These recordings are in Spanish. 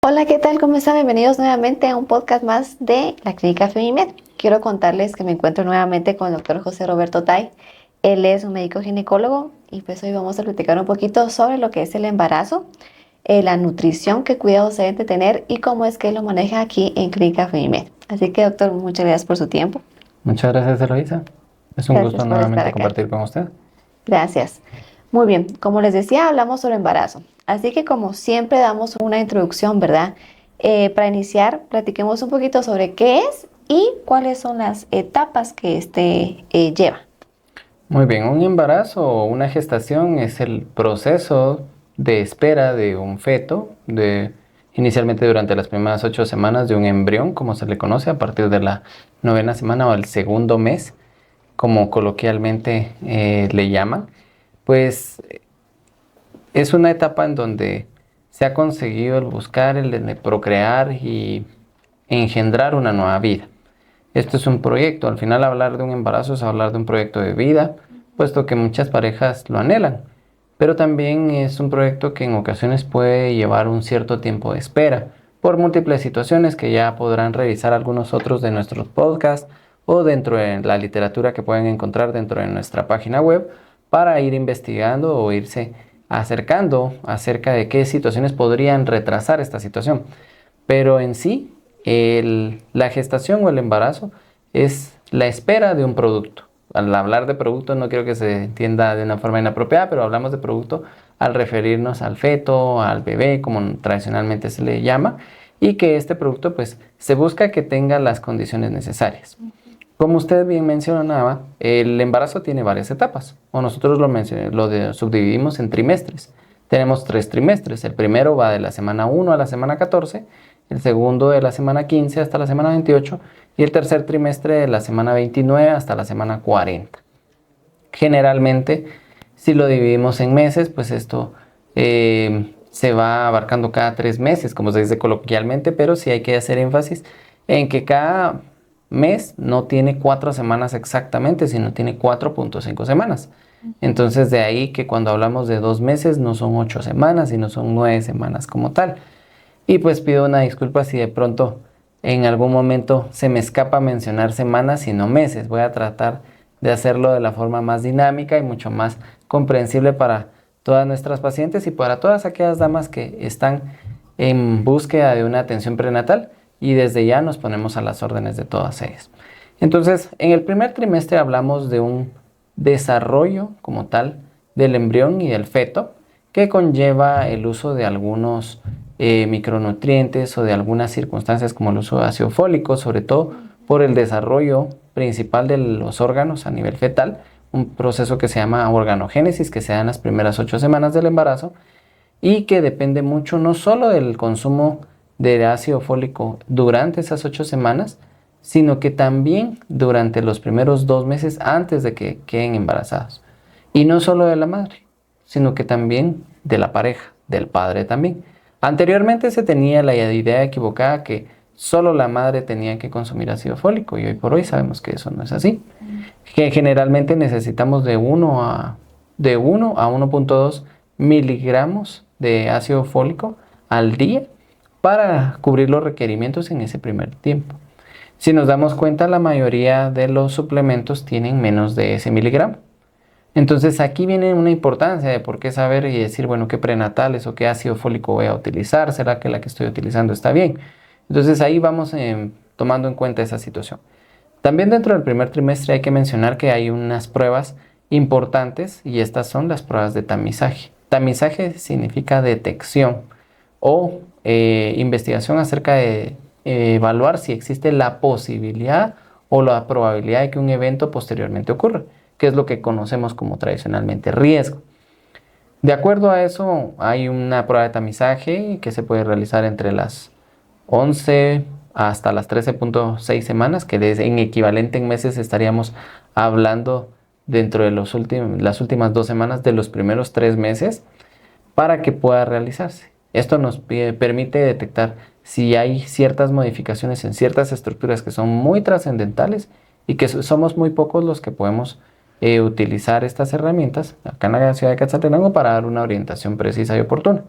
Hola, ¿qué tal? ¿Cómo están? Bienvenidos nuevamente a un podcast más de la Clínica Femimed. Quiero contarles que me encuentro nuevamente con el doctor José Roberto Tay. Él es un médico ginecólogo y pues hoy vamos a platicar un poquito sobre lo que es el embarazo, la nutrición, qué cuidados se deben de tener y cómo es que lo maneja aquí en Clínica Femimed. Así que, doctor, muchas gracias por su tiempo. Muchas gracias, Eloisa. Es un Gracias gusto por estar nuevamente acá. compartir con usted. Gracias. Muy bien, como les decía, hablamos sobre embarazo. Así que como siempre damos una introducción, ¿verdad? Para iniciar, platiquemos un poquito sobre qué es y cuáles son las etapas que lleva. Muy bien, un embarazo o una gestación es el proceso de espera de un feto, inicialmente durante las primeras 8 semanas de un embrión, como se le conoce, a partir de la 9ª semana o el segundo mes, como coloquialmente le llaman. Pues es una etapa en donde se ha conseguido el buscar, el de procrear y engendrar una nueva vida. Esto es un proyecto, al final hablar de un embarazo es hablar de un proyecto de vida, puesto que muchas parejas lo anhelan, pero también es un proyecto que en ocasiones puede llevar un cierto tiempo de espera, por múltiples situaciones que ya podrán revisar algunos otros de nuestros podcasts o dentro de la literatura que pueden encontrar dentro de nuestra página web para ir investigando o irse acercando acerca de qué situaciones podrían retrasar esta situación. Pero en sí, la gestación o el embarazo es la espera de un producto. Al hablar de producto no quiero que se entienda de una forma inapropiada, pero hablamos de producto al referirnos al feto, al bebé, como tradicionalmente se le llama, y que este producto pues se busca que tenga las condiciones necesarias. Como usted bien mencionaba, el embarazo tiene varias etapas, o nosotros subdividimos en trimestres. Tenemos 3 trimestres. El primero va de la semana 1 a la semana 14, el segundo de la semana 15 hasta la semana 28 y el tercer trimestre de la semana 29 hasta la semana 40. Generalmente, si lo dividimos en meses, pues esto se va abarcando cada 3 meses, como se dice coloquialmente, pero sí hay que hacer énfasis en que cada mes no tiene 4 semanas exactamente, sino tiene 4.5 semanas. Entonces de ahí que cuando hablamos de 2 meses no son 8 semanas, sino son 9 semanas como tal. Y pues pido una disculpa si de pronto en algún momento se me escapa mencionar semanas y no meses. Voy a tratar de hacerlo de la forma más dinámica y mucho más comprensible para todas nuestras pacientes y para todas aquellas damas que están en búsqueda de una atención prenatal y desde ya nos ponemos a las órdenes de todas ellas. Entonces, en el primer trimestre hablamos de un desarrollo como tal del embrión y del feto que conlleva el uso de algunos micronutrientes o de algunas circunstancias como el uso de ácido fólico, sobre todo por el desarrollo principal de los órganos a nivel fetal, un proceso que se llama organogénesis que se da en las primeras 8 semanas del embarazo y que depende mucho no solo del consumo de ácido fólico durante esas 8 semanas, sino que también durante los primeros 2 meses antes de que queden embarazadas. Y no solo de la madre, sino que también de la pareja, del padre también. Anteriormente se tenía la idea equivocada que solo la madre tenía que consumir ácido fólico y hoy por hoy sabemos que eso no es así. Que generalmente necesitamos de 1 a 1.2 miligramos de ácido fólico al día para cubrir los requerimientos en ese primer tiempo. Si nos damos cuenta, la mayoría de los suplementos tienen menos de ese miligramo. Entonces aquí viene una importancia de por qué saber y decir, bueno, qué prenatales o qué ácido fólico voy a utilizar, ¿será que la que estoy utilizando está bien? Entonces ahí vamos tomando en cuenta esa situación. También dentro del primer trimestre hay que mencionar que hay unas pruebas importantes y estas son las pruebas de tamizaje. Tamizaje significa detección o investigación acerca de evaluar si existe la posibilidad o la probabilidad de que un evento posteriormente ocurra, que es lo que conocemos como tradicionalmente riesgo. De acuerdo a eso, hay una prueba de tamizaje que se puede realizar entre las 11 hasta las 13.6 semanas, que en equivalente en meses estaríamos hablando dentro de las últimas 2 semanas de los primeros 3 meses para que pueda realizarse. Esto nos permite detectar si hay ciertas modificaciones en ciertas estructuras que son muy trascendentales y que somos muy pocos los que podemos utilizar estas herramientas acá en la ciudad de Quetzaltenango para dar una orientación precisa y oportuna.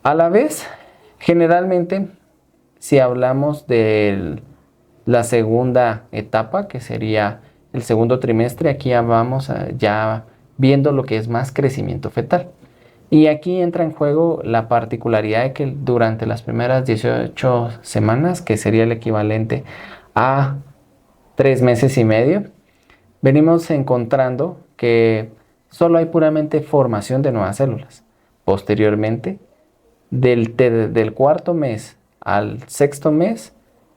A la vez, generalmente, si hablamos de la segunda etapa, que sería el segundo trimestre, aquí ya vamos ya viendo lo que es más crecimiento fetal. Y aquí entra en juego la particularidad de que durante las primeras 18 semanas, que sería el equivalente a 3 meses y medio, venimos encontrando que solo hay puramente formación de nuevas células. Posteriormente, del cuarto mes al sexto mes,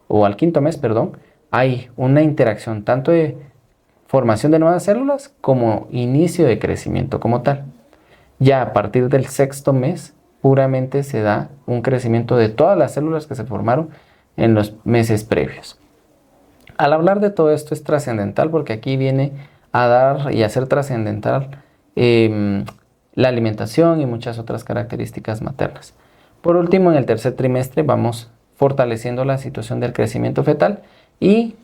o al quinto mes, perdón, hay una interacción tanto de formación de nuevas células como inicio de crecimiento como tal. Ya a partir del sexto mes, puramente se da un crecimiento de todas las células que se formaron en los meses previos. Al hablar de todo esto es trascendental porque aquí viene a dar y a ser trascendental la alimentación y muchas otras características maternas. Por último, en el tercer trimestre vamos fortaleciendo la situación del crecimiento fetal y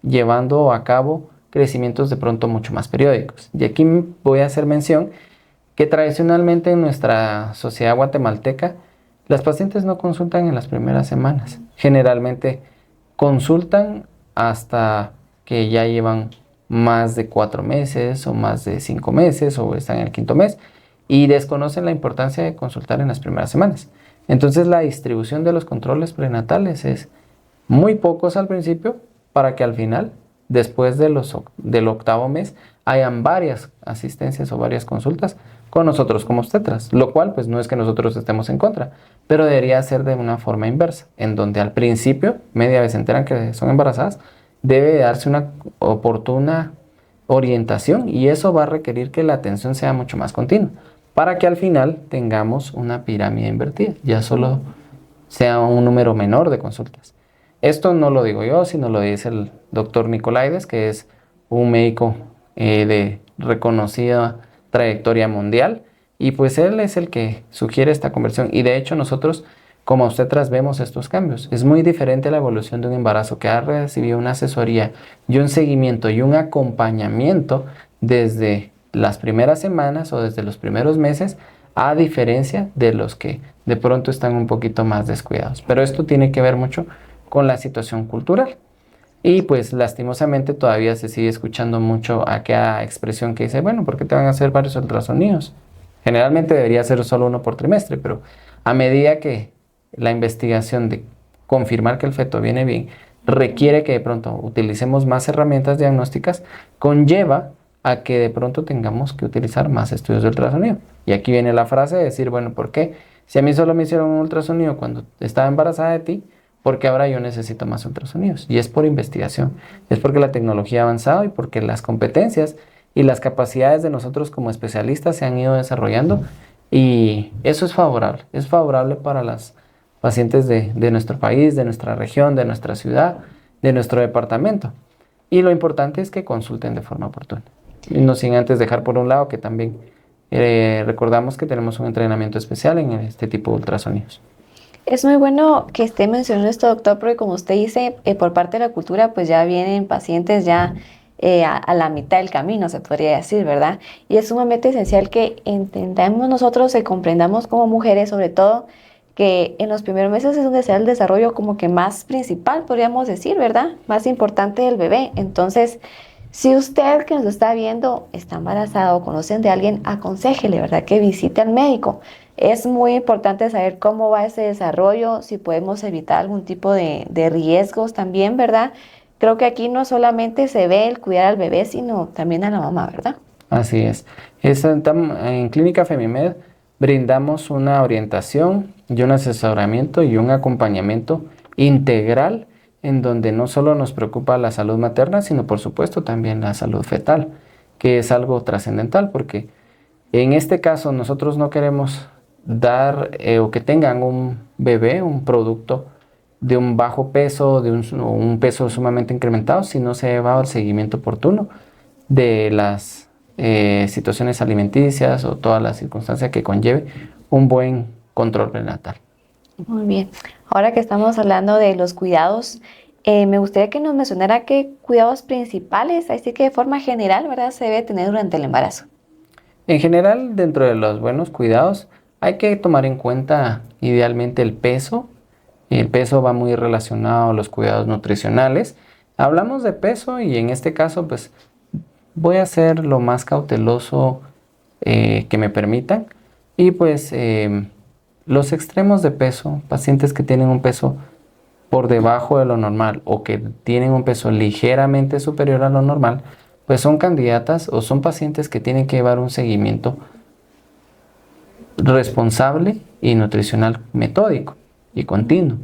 llevando a cabo crecimientos de pronto mucho más periódicos. Y aquí voy a hacer mención que tradicionalmente en nuestra sociedad guatemalteca las pacientes no consultan en las primeras semanas. Generalmente consultan hasta que ya llevan más de 4 meses o más de 5 meses o están en el quinto mes y desconocen la importancia de consultar en las primeras semanas. Entonces la distribución de los controles prenatales es muy pocos al principio para que al final, después del octavo mes, hayan varias asistencias o varias consultas con nosotros como obstetras, lo cual pues no es que nosotros estemos en contra, pero debería ser de una forma inversa, en donde al principio, media vez se enteran que son embarazadas, debe darse una oportuna orientación y eso va a requerir que la atención sea mucho más continua, para que al final tengamos una pirámide invertida, ya solo sea un número menor de consultas. Esto no lo digo yo, sino lo dice el doctor Nicolaides, que es un médico de reconocida trayectoria mundial, y pues él es el que sugiere esta conversión. Y de hecho nosotros como obstetras vemos estos cambios. Es muy diferente la evolución de un embarazo que ha recibido una asesoría y un seguimiento y un acompañamiento desde las primeras semanas o desde los primeros meses, a diferencia de los que de pronto están un poquito más descuidados. Pero esto tiene que ver mucho con la situación cultural. Y pues lastimosamente todavía se sigue escuchando mucho aquella expresión que dice, bueno, ¿por qué te van a hacer varios ultrasonidos? Generalmente debería ser solo uno por trimestre, pero a medida que la investigación de confirmar que el feto viene bien requiere que de pronto utilicemos más herramientas diagnósticas, conlleva a que de pronto tengamos que utilizar más estudios de ultrasonido. Y aquí viene la frase de decir, bueno, ¿por qué? Si a mí solo me hicieron un ultrasonido cuando estaba embarazada de ti, porque ahora yo necesito más ultrasonidos. Y es por investigación, es porque la tecnología ha avanzado y porque las competencias y las capacidades de nosotros como especialistas se han ido desarrollando y eso es favorable para las pacientes de nuestro país, de nuestra región, de nuestra ciudad, de nuestro departamento. Y lo importante es que consulten de forma oportuna. Y no sin antes dejar por un lado que también recordamos que tenemos un entrenamiento especial en este tipo de ultrasonidos. Es muy bueno que esté mencionando esto, doctor, porque como usted dice, por parte de la cultura, pues ya vienen pacientes ya a la mitad del camino, se podría decir, ¿verdad? Y es sumamente esencial que entendamos nosotros y comprendamos como mujeres, sobre todo, que en los primeros meses es donde se da el desarrollo como que más principal, podríamos decir, ¿verdad? Más importante del bebé. Entonces, si usted que nos está viendo está embarazado o conocen de alguien, aconséjele, ¿verdad? Que visite al médico. Es muy importante saber cómo va ese desarrollo, si podemos evitar algún tipo de riesgos también, ¿verdad? Creo que aquí no solamente se ve el cuidar al bebé, sino también a la mamá, ¿verdad? Así es. En Clínica Femimed brindamos una orientación y un asesoramiento y un acompañamiento integral en donde no solo nos preocupa la salud materna, sino por supuesto también la salud fetal, que es algo trascendental porque en este caso nosotros no queremos dar o que tengan un bebé, un producto de un bajo peso, o un peso sumamente incrementado, si no se ha llevado el seguimiento oportuno de las situaciones alimenticias o todas las circunstancias que conlleve un buen control prenatal. Muy bien. Ahora que estamos hablando de los cuidados, me gustaría que nos mencionara qué cuidados principales, así que de forma general, ¿verdad?, se debe tener durante el embarazo. En general, dentro de los buenos cuidados, hay que tomar en cuenta idealmente el peso. El peso va muy relacionado a los cuidados nutricionales. Hablamos de peso y en este caso, pues voy a ser lo más cauteloso que me permitan. Y pues los extremos de peso, pacientes que tienen un peso por debajo de lo normal o que tienen un peso ligeramente superior a lo normal, pues son candidatas o son pacientes que tienen que llevar un seguimiento responsable y nutricional metódico y continuo.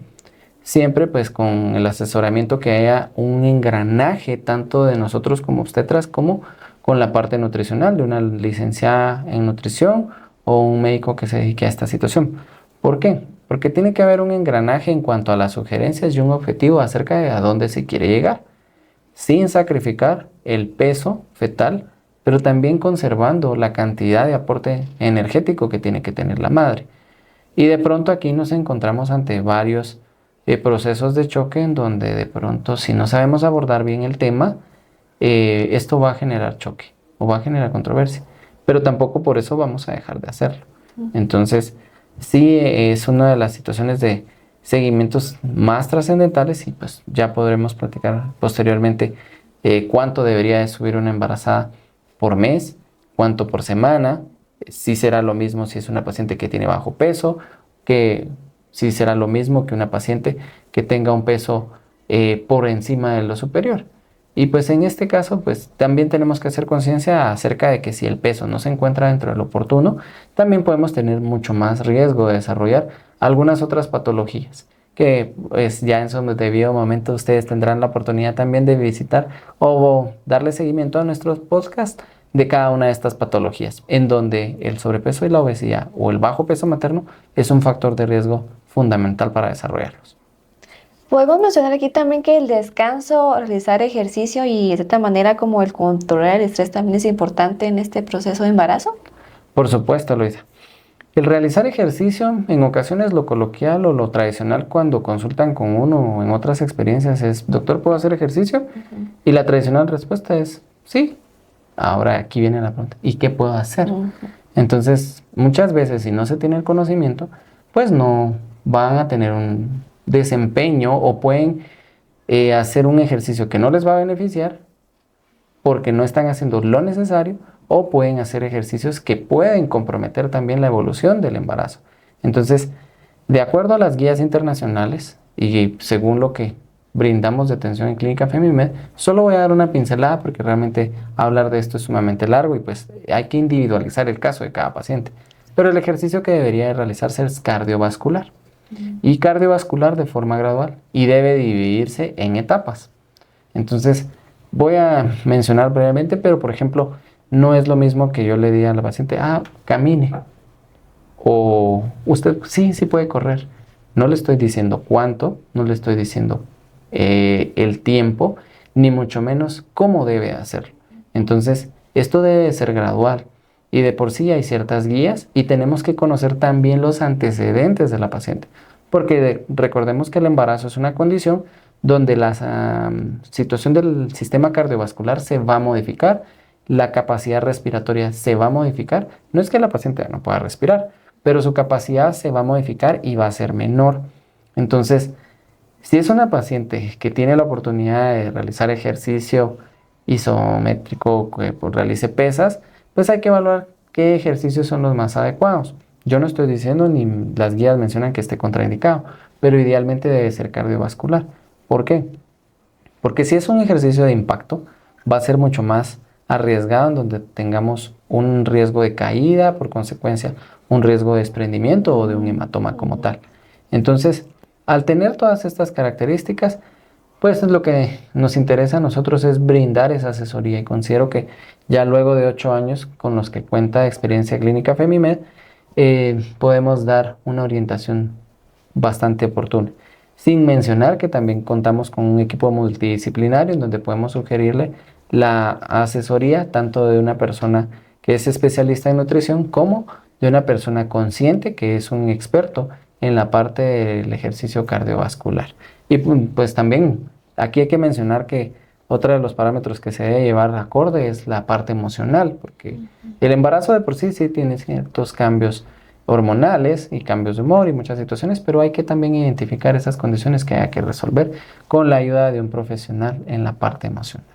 Siempre pues con el asesoramiento que haya un engranaje tanto de nosotros como obstetras como con la parte nutricional de una licenciada en nutrición o un médico que se dedique a esta situación. ¿Por qué? Porque tiene que haber un engranaje en cuanto a las sugerencias y un objetivo acerca de a dónde se quiere llegar, sin sacrificar el peso fetal, pero también conservando la cantidad de aporte energético que tiene que tener la madre. Y de pronto aquí nos encontramos ante varios procesos de choque en donde de pronto si no sabemos abordar bien el tema, esto va a generar choque o va a generar controversia, pero tampoco por eso vamos a dejar de hacerlo. Entonces, sí es una de las situaciones de seguimientos más trascendentales y pues ya podremos platicar posteriormente cuánto debería de subir una embarazada por mes, cuánto por semana, si será lo mismo si es una paciente que tiene bajo peso, que si será lo mismo que una paciente que tenga un peso por encima de lo superior. Y pues en este caso, pues también tenemos que hacer conciencia acerca de que si el peso no se encuentra dentro de lo oportuno, también podemos tener mucho más riesgo de desarrollar algunas otras patologías, que pues ya en su debido momento ustedes tendrán la oportunidad también de visitar o darle seguimiento a nuestros podcasts de cada una de estas patologías, en donde el sobrepeso y la obesidad o el bajo peso materno es un factor de riesgo fundamental para desarrollarlos. Podemos mencionar aquí también que el descanso, realizar ejercicio y de cierta manera como el controlar el estrés también es importante en este proceso de embarazo. Por supuesto, Luisa. El realizar ejercicio, en ocasiones lo coloquial o lo tradicional cuando consultan con uno o en otras experiencias es, doctor, ¿puedo hacer ejercicio? Y la tradicional respuesta es, sí. Ahora aquí viene la pregunta, ¿y qué puedo hacer? Entonces, muchas veces si no se tiene el conocimiento, pues no van a tener un desempeño o pueden hacer un ejercicio que no les va a beneficiar porque no están haciendo lo necesario o pueden hacer ejercicios que pueden comprometer también la evolución del embarazo. Entonces, de acuerdo a las guías internacionales y según lo que brindamos de atención en Clínica Femimed, solo voy a dar una pincelada porque realmente hablar de esto es sumamente largo y pues hay que individualizar el caso de cada paciente. Pero el ejercicio que debería de realizarse es cardiovascular y cardiovascular de forma gradual y debe dividirse en etapas. Entonces, voy a mencionar brevemente, pero por ejemplo, no es lo mismo que yo le diga a la paciente, camine, o usted sí puede correr. No le estoy diciendo cuánto, no le estoy diciendo el tiempo, ni mucho menos cómo debe hacerlo. Entonces, esto debe ser gradual y de por sí hay ciertas guías y tenemos que conocer también los antecedentes de la paciente, porque recordemos que el embarazo es una condición donde la situación del sistema cardiovascular se va a modificar, la capacidad respiratoria se va a modificar. No es que la paciente no pueda respirar, pero su capacidad se va a modificar y va a ser menor. Entonces, si es una paciente que tiene la oportunidad de realizar ejercicio isométrico, que realice pesas, pues hay que evaluar qué ejercicios son los más adecuados. Yo no estoy diciendo ni las guías mencionan que esté contraindicado, pero idealmente debe ser cardiovascular. ¿Por qué? Porque si es un ejercicio de impacto, va a ser mucho más arriesgado en donde tengamos un riesgo de caída, por consecuencia, un riesgo de desprendimiento o de un hematoma como tal. Entonces, al tener todas estas características, pues lo que nos interesa a nosotros es brindar esa asesoría y considero que ya luego de 8 años con los que cuenta experiencia clínica Femimed, podemos dar una orientación bastante oportuna. Sin mencionar que también contamos con un equipo multidisciplinario en donde podemos sugerirle la asesoría tanto de una persona que es especialista en nutrición como de una persona consciente que es un experto en la parte del ejercicio cardiovascular. Y pues también aquí hay que mencionar que otro de los parámetros que se debe llevar acorde es la parte emocional, porque el embarazo de por sí sí tiene ciertos cambios hormonales y cambios de humor y muchas situaciones, pero hay que también identificar esas condiciones que hay que resolver con la ayuda de un profesional en la parte emocional.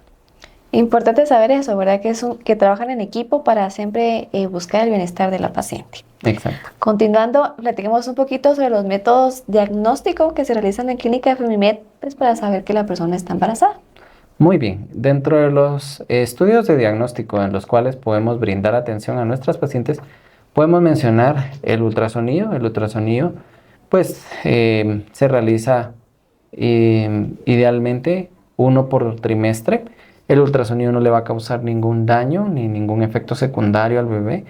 Importante saber eso, ¿verdad? Que trabajan en equipo para siempre buscar el bienestar de la paciente. Exacto. Continuando, platiquemos un poquito sobre los métodos diagnósticos que se realizan en Clínica Femimed, pues para saber que la persona está embarazada. Muy bien, dentro de los estudios de diagnóstico en los cuales podemos brindar atención a nuestras pacientes, podemos mencionar el ultrasonido. El ultrasonido, pues, se realiza idealmente uno por trimestre. El ultrasonido no le va a causar ningún daño ni ningún efecto secundario al bebé,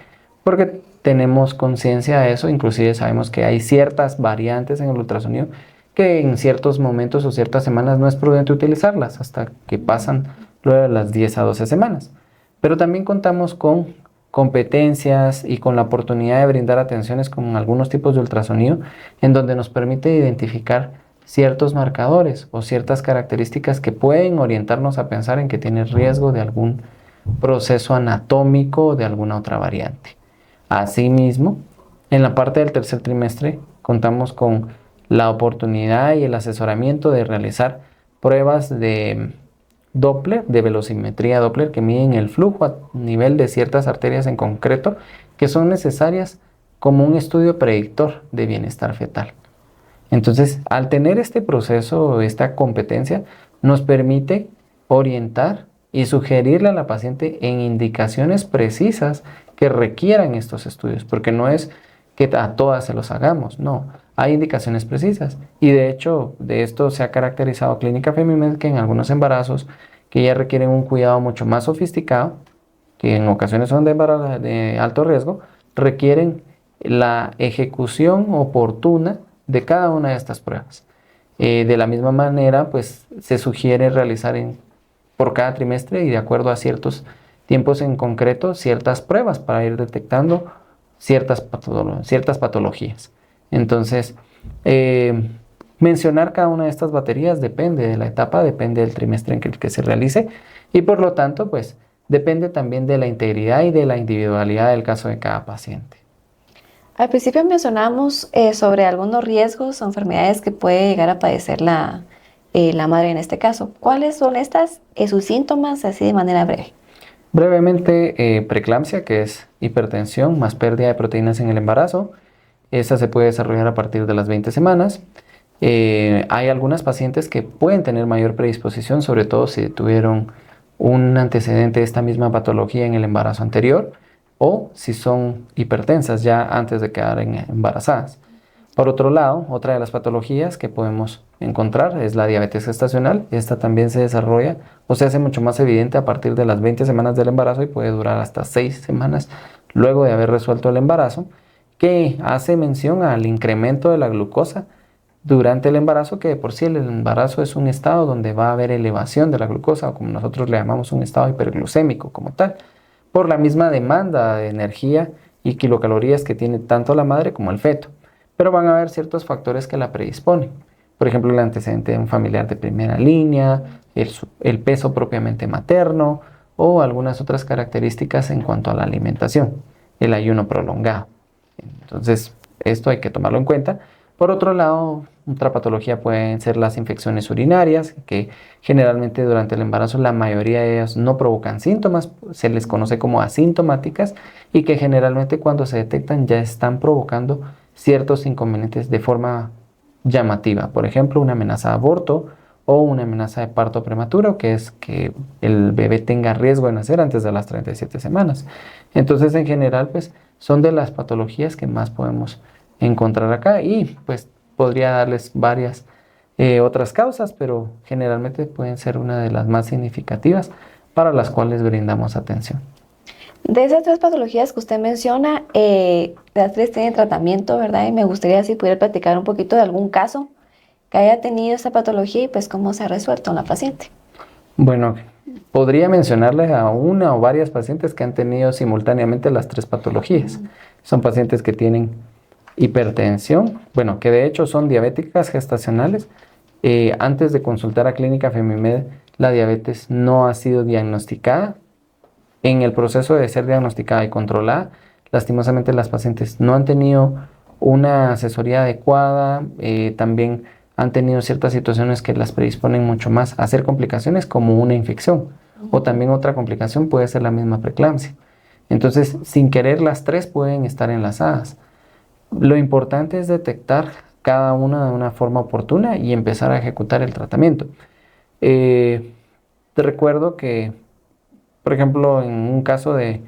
porque tenemos conciencia de eso. Inclusive sabemos que hay ciertas variantes en el ultrasonido que en ciertos momentos o ciertas semanas no es prudente utilizarlas hasta que pasan luego de las 10 a 12 semanas. Pero también contamos con competencias y con la oportunidad de brindar atenciones con algunos tipos de ultrasonido en donde nos permite identificar ciertos marcadores o ciertas características que pueden orientarnos a pensar en que tiene riesgo de algún proceso anatómico o de alguna otra variante. Asimismo, en la parte del tercer trimestre contamos con la oportunidad y el asesoramiento de realizar pruebas de Doppler, de velocimetría Doppler, que miden el flujo a nivel de ciertas arterias en concreto, que son necesarias como un estudio predictor de bienestar fetal. Entonces, al tener este proceso, esta competencia, nos permite orientar y sugerirle a la paciente en indicaciones precisas que requieran estos estudios, porque no es que a todas se los hagamos, no, hay indicaciones precisas. Y de hecho, de esto se ha caracterizado Clínica Femimed, que en algunos embarazos que ya requieren un cuidado mucho más sofisticado, que en ocasiones son de alto riesgo, requieren la ejecución oportuna de cada una de estas pruebas. De la misma manera, pues se sugiere realizar por cada trimestre y de acuerdo a ciertos tiempos en concreto, ciertas pruebas para ir detectando ciertas patologías. Entonces, mencionar cada una de estas baterías depende de la etapa, depende del trimestre en el que se realice y por lo tanto, pues depende también de la integridad y de la individualidad del caso de cada paciente. Al principio mencionamos sobre algunos riesgos o enfermedades que puede llegar a padecer la madre en este caso. ¿Cuáles son sus síntomas, así de manera breve? Brevemente, preeclampsia, que es hipertensión más pérdida de proteínas en el embarazo. Esta se puede desarrollar a partir de las 20 semanas. Hay algunas pacientes que pueden tener mayor predisposición, sobre todo si tuvieron un antecedente de esta misma patología en el embarazo anterior o si son hipertensas ya antes de quedar embarazadas. Por otro lado, otra de las patologías que podemos encontrar es la diabetes gestacional. Esta también se desarrolla o se hace mucho más evidente a partir de las 20 semanas del embarazo y puede durar hasta 6 semanas luego de haber resuelto el embarazo, que hace mención al incremento de la glucosa durante el embarazo, que de por sí el embarazo es un estado donde va a haber elevación de la glucosa, o como nosotros le llamamos un estado hiperglucémico como tal, por la misma demanda de energía y kilocalorías que tiene tanto la madre como el feto. Pero van a haber ciertos factores que la predisponen. Por ejemplo, el antecedente de un familiar de primera línea, el peso propiamente materno o algunas otras características en cuanto a la alimentación, el ayuno prolongado. Entonces, esto hay que tomarlo en cuenta. Por otro lado, otra patología pueden ser las infecciones urinarias, que generalmente durante el embarazo la mayoría de ellas no provocan síntomas, se les conoce como asintomáticas y que generalmente cuando se detectan ya están provocando ciertos inconvenientes de forma llamativa. Por ejemplo, una amenaza de aborto o una amenaza de parto prematuro, que es que el bebé tenga riesgo de nacer antes de las 37 semanas. Entonces, en general, pues son de las patologías que más podemos encontrar acá y pues podría darles varias otras causas, pero generalmente pueden ser una de las más significativas para las cuales brindamos atención. De esas tres patologías que usted menciona, las tres tienen tratamiento, ¿verdad? Y me gustaría si pudiera platicar un poquito de algún caso que haya tenido esta patología y pues cómo se ha resuelto en la paciente. Bueno, podría mencionarles a una o varias pacientes que han tenido simultáneamente las tres patologías. Son pacientes que tienen hipertensión, bueno, que de hecho son diabéticas gestacionales. Antes de consultar a Clínica Femimed, la diabetes no ha sido diagnosticada. En el proceso de ser diagnosticada y controlada, lastimosamente las pacientes no han tenido una asesoría adecuada, también han tenido ciertas situaciones que las predisponen mucho más a hacer complicaciones como una infección, o también otra complicación puede ser la misma preeclampsia. Entonces, sin querer, las tres pueden estar enlazadas. Lo importante es detectar cada una de una forma oportuna y empezar a ejecutar el tratamiento. Te recuerdo que, por ejemplo, en un caso de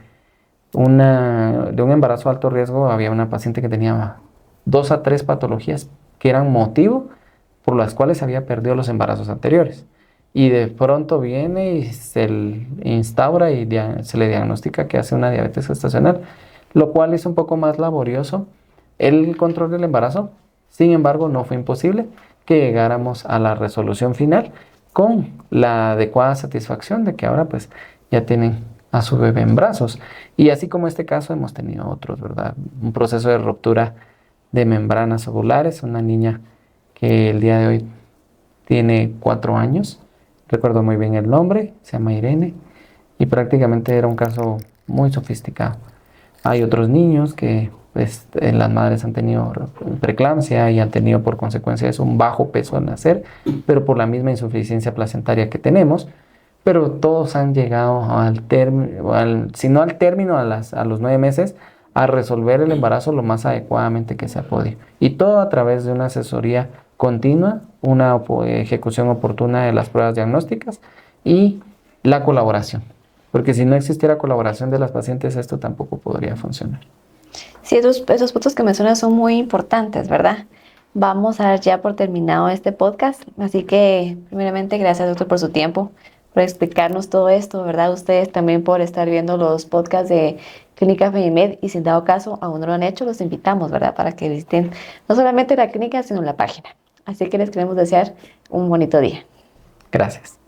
un embarazo de alto riesgo, había una paciente que tenía 2 a 3 patologías que eran motivo por las cuales había perdido los embarazos anteriores. Y de pronto viene y se instaura y se le diagnostica que hace una diabetes gestacional, lo cual es un poco más laborioso el control del embarazo. Sin embargo, no fue imposible que llegáramos a la resolución final con la adecuada satisfacción de que ahora pues ya tienen a su bebé en brazos. Y así como este caso hemos tenido otros, ¿verdad? Un proceso de ruptura de membranas ovulares, una niña que el día de hoy tiene 4 años, recuerdo muy bien el nombre, se llama Irene, y prácticamente era un caso muy sofisticado. Hay otros niños que pues, las madres han tenido preeclampsia y han tenido por consecuencia de eso un bajo peso al nacer, pero por la misma insuficiencia placentaria que tenemos, pero todos han llegado al término, si no al término, a los 9 meses, a resolver el embarazo lo más adecuadamente que se ha podido. Y todo a través de una asesoría continua, una ejecución oportuna de las pruebas diagnósticas y la colaboración. Porque si no existiera colaboración de las pacientes, esto tampoco podría funcionar. Sí, esos puntos que mencionas son muy importantes, ¿verdad? Vamos a dar ya por terminado este podcast, así que primeramente gracias, doctor, por su tiempo, por explicarnos todo esto, ¿verdad? Ustedes también por estar viendo los podcasts de Clínica Femimed y si en dado caso aún no lo han hecho, los invitamos, ¿verdad? Para que visiten no solamente la clínica, sino la página. Así que les queremos desear un bonito día. Gracias.